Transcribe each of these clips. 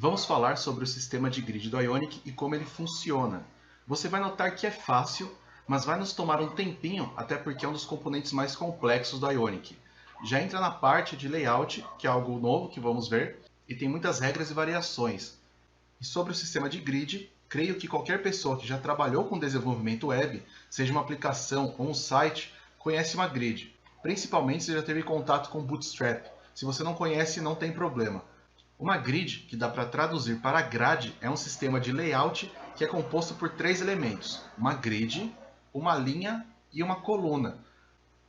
Vamos falar sobre o sistema de grid do Ionic e como ele funciona. Você vai notar que é fácil, mas vai nos tomar um tempinho, até porque é um dos componentes mais complexos do Ionic. Já entra na parte de layout, que é algo novo que vamos ver, e tem muitas regras e variações. E sobre o sistema de grid, creio que qualquer pessoa que já trabalhou com desenvolvimento web, seja uma aplicação ou um site, conhece uma grid. Principalmente se já teve contato com Bootstrap. Se você não conhece, não tem problema. Uma grid, que dá para traduzir para grade, é um sistema de layout que é composto por três elementos: uma grid, uma linha e uma coluna.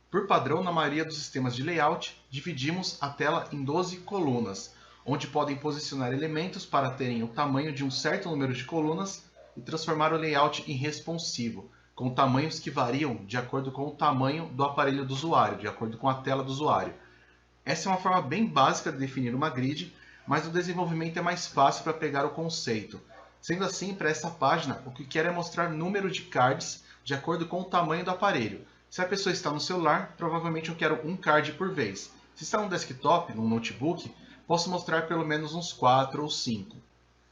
Por padrão, na maioria dos sistemas de layout, dividimos a tela em 12 colunas, onde podem posicionar elementos para terem o tamanho de um certo número de colunas e transformar o layout em responsivo, com tamanhos que variam de acordo com o tamanho do aparelho do usuário, de acordo com a tela do usuário. Essa é uma forma bem básica de definir uma grid, mas o desenvolvimento é mais fácil para pegar o conceito. Sendo assim, para essa página, o que quero é mostrar número de cards de acordo com o tamanho do aparelho. Se a pessoa está no celular, provavelmente eu quero um card por vez. Se está no desktop, no notebook, posso mostrar pelo menos uns 4 ou 5.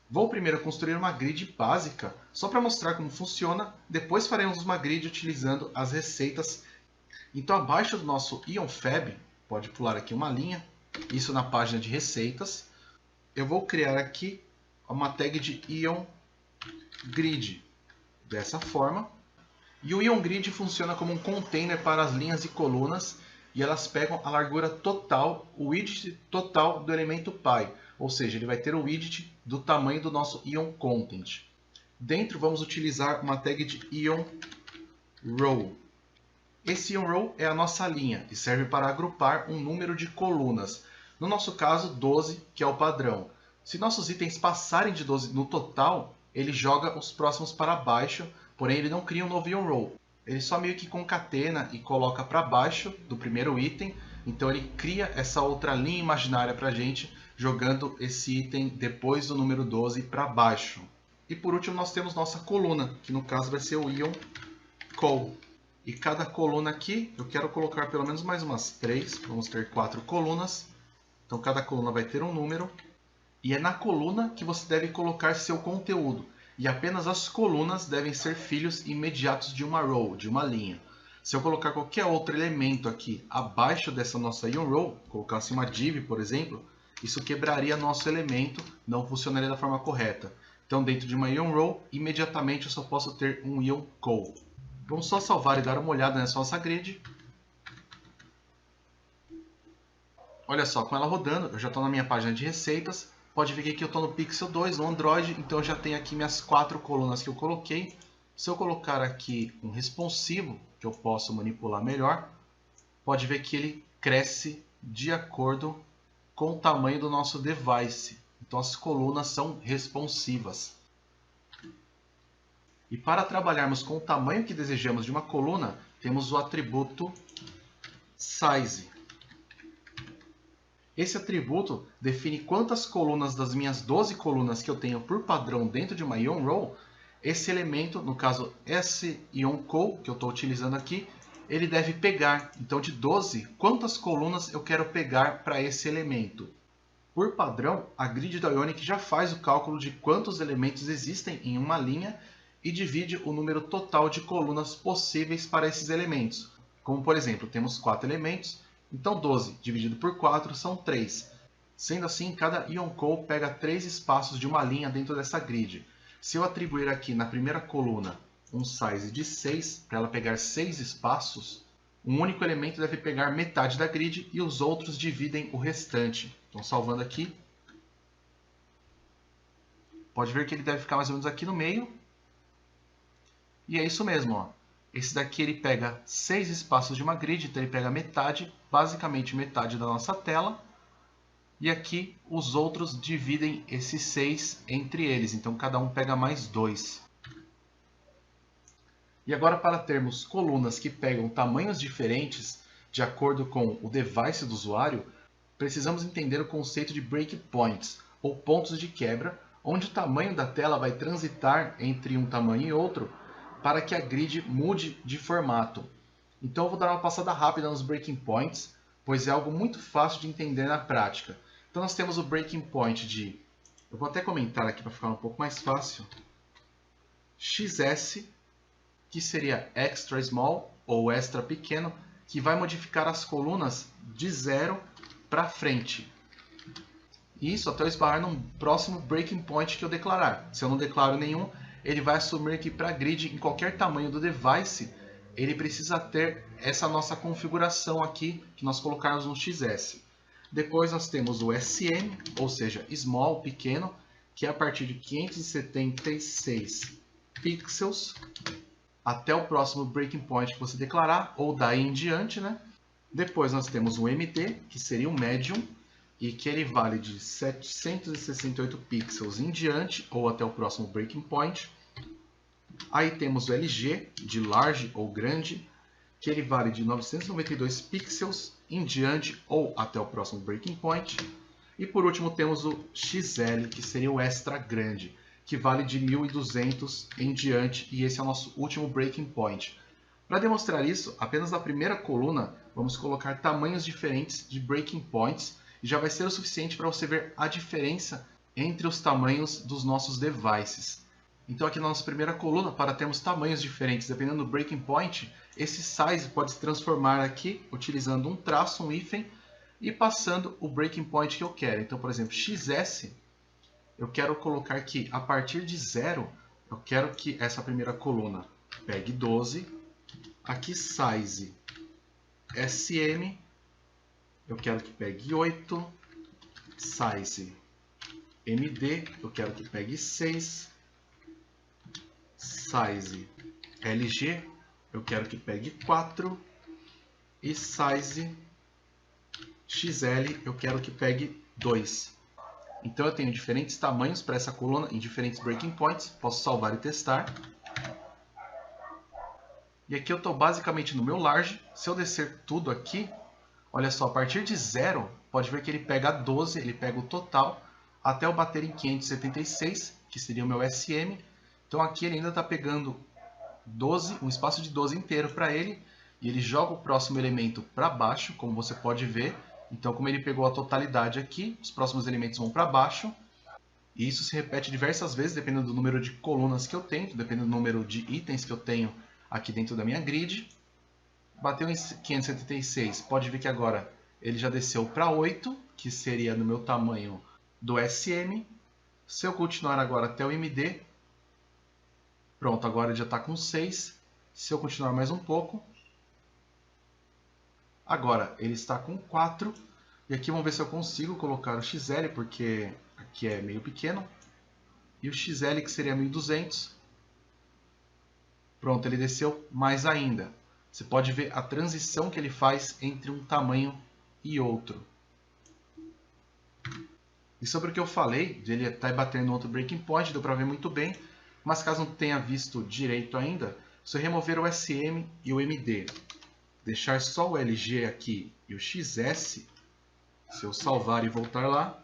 Vou primeiro construir uma grid básica, só para mostrar como funciona, depois faremos uma grid utilizando as receitas. Então abaixo do nosso IonFab, pode pular aqui uma linha, isso na página de receitas, eu vou criar aqui uma tag de IonGrid, dessa forma. E o IonGrid funciona como um container para as linhas e colunas, e elas pegam a largura total, o widget total do elemento Py, ou seja, ele vai ter o widget do tamanho do nosso IonContent. Dentro vamos utilizar uma tag de IonRow. Esse IonRow é a nossa linha e serve para agrupar um número de colunas. No nosso caso, 12, que é o padrão. Se nossos itens passarem de 12 no total, ele joga os próximos para baixo, porém ele não cria um novo IonRow. Ele só meio que concatena e coloca para baixo do primeiro item, então ele cria essa outra linha imaginária para a gente, jogando esse item depois do número 12 para baixo. E por último nós temos nossa coluna, que no caso vai ser o IonCol. E cada coluna aqui, eu quero colocar pelo menos mais umas 3, vamos ter 4 colunas. Então cada coluna vai ter um número, e é na coluna que você deve colocar seu conteúdo. E apenas as colunas devem ser filhos imediatos de uma row, de uma linha. Se eu colocar qualquer outro elemento aqui abaixo dessa nossa IonRow, colocasse uma div, por exemplo, isso quebraria nosso elemento, não funcionaria da forma correta. Então dentro de uma IonRow, imediatamente eu só posso ter um IonCol. Vamos só salvar e dar uma olhada nessa nossa grid. Olha só, com ela rodando, eu já estou na minha página de receitas. Pode ver que aqui eu estou no Pixel 2, no Android, então eu já tenho aqui minhas 4 colunas que eu coloquei. Se eu colocar aqui um responsivo, que eu posso manipular melhor, pode ver que ele cresce de acordo com o tamanho do nosso device. Então as colunas são responsivas. E para trabalharmos com o tamanho que desejamos de uma coluna, temos o atributo Size. Esse atributo define quantas colunas das minhas 12 colunas que eu tenho por padrão dentro de uma IonRow, esse elemento, no caso esse IonCol que eu estou utilizando aqui, ele deve pegar. Então de 12, quantas colunas eu quero pegar para esse elemento? Por padrão, a grid da Ionic já faz o cálculo de quantos elementos existem em uma linha e divide o número total de colunas possíveis para esses elementos. Como por exemplo, temos 4 elementos, então 12 dividido por 4 são 3. Sendo assim, cada IonCol pega 3 espaços de uma linha dentro dessa grid. Se eu atribuir aqui na primeira coluna um size de 6, para ela pegar 6 espaços, um único elemento deve pegar metade da grid e os outros dividem o restante. Então salvando aqui, pode ver que ele deve ficar mais ou menos aqui no meio. E é isso mesmo, ó. Esse daqui ele pega 6 espaços de uma grid, então ele pega metade, basicamente metade da nossa tela. E aqui os outros dividem esses 6 entre eles, então cada um pega mais 2. E agora para termos colunas que pegam tamanhos diferentes de acordo com o device do usuário, precisamos entender o conceito de breakpoints, ou pontos de quebra, onde o tamanho da tela vai transitar entre um tamanho e outro, para que a grid mude de formato. Então eu vou dar uma passada rápida nos breaking points, pois é algo muito fácil de entender na prática. Então nós temos o breaking point de Eu vou até comentar aqui para ficar um pouco mais fácil. XS, que seria extra small ou extra pequeno, que vai modificar as colunas de 0 para frente. Isso até eu esbarrar no próximo breaking point que eu declarar. Se eu não declaro nenhum, ele vai assumir que para grid em qualquer tamanho do device, ele precisa ter essa nossa configuração aqui que nós colocarmos no XS. Depois nós temos o SM, ou seja, small, pequeno, que é a partir de 576 pixels até o próximo breaking point que você declarar, ou daí em diante, né? Depois nós temos o MD, que seria o medium, e que ele vale de 768 pixels em diante, ou até o próximo breaking point. Aí temos o LG, de large ou grande, que ele vale de 992 pixels em diante, ou até o próximo breaking point. E por último temos o XL, que seria o extra grande, que vale de 1200 em diante, e esse é o nosso último breaking point. Para demonstrar isso, apenas na primeira coluna, vamos colocar tamanhos diferentes de breaking points, e já vai ser o suficiente para você ver a diferença entre os tamanhos dos nossos devices. Então aqui na nossa primeira coluna, para termos tamanhos diferentes dependendo do breaking point, esse size pode se transformar aqui, utilizando um traço, um hífen, e passando o breaking point que eu quero. Então, por exemplo, XS, eu quero colocar que a partir de 0, eu quero que essa primeira coluna pegue 12, aqui size SM, eu quero que pegue 8, size MD, eu quero que pegue 6, size LG, eu quero que pegue 4, e size XL, eu quero que pegue 2. Então eu tenho diferentes tamanhos para essa coluna em diferentes breaking points, posso salvar e testar. E aqui eu estou basicamente no meu large. Se eu descer tudo aqui, olha só, a partir de 0, pode ver que ele pega 12, ele pega o total, até eu bater em 576, que seria o meu SM. Então aqui ele ainda está pegando 12, um espaço de 12 inteiro para ele, e ele joga o próximo elemento para baixo, como você pode ver. Então, como ele pegou a totalidade aqui, os próximos elementos vão para baixo. E isso se repete diversas vezes, dependendo do número de colunas que eu tenho, dependendo do número de itens que eu tenho aqui dentro da minha grid. Bateu em 576, pode ver que agora ele já desceu para 8, que seria no meu tamanho do SM. Se eu continuar agora até o MD, pronto, agora ele já está com 6. Se eu continuar mais um pouco, agora ele está com 4. E aqui vamos ver se eu consigo colocar o XL, porque aqui é meio pequeno. E o XL, que seria 1200. Pronto, ele desceu mais ainda. Você pode ver a transição que ele faz entre um tamanho e outro. E sobre o que eu falei, de ele estar batendo outro breaking point, deu para ver muito bem. Mas caso não tenha visto direito ainda, se eu remover o SM e o MD, deixar só o LG aqui e o XS, se eu salvar e voltar lá,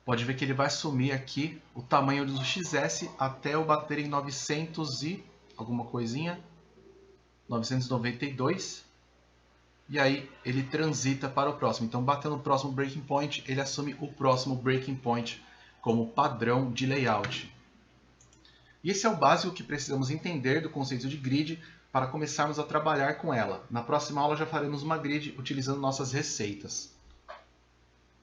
pode ver que ele vai sumir aqui o tamanho do XS até eu bater em 900 e alguma coisinha, 992, e aí ele transita para o próximo. Então, batendo no próximo breaking point, ele assume o próximo breaking point como padrão de layout. E esse é o básico que precisamos entender do conceito de grid para começarmos a trabalhar com ela. Na próxima aula já faremos uma grid utilizando nossas receitas.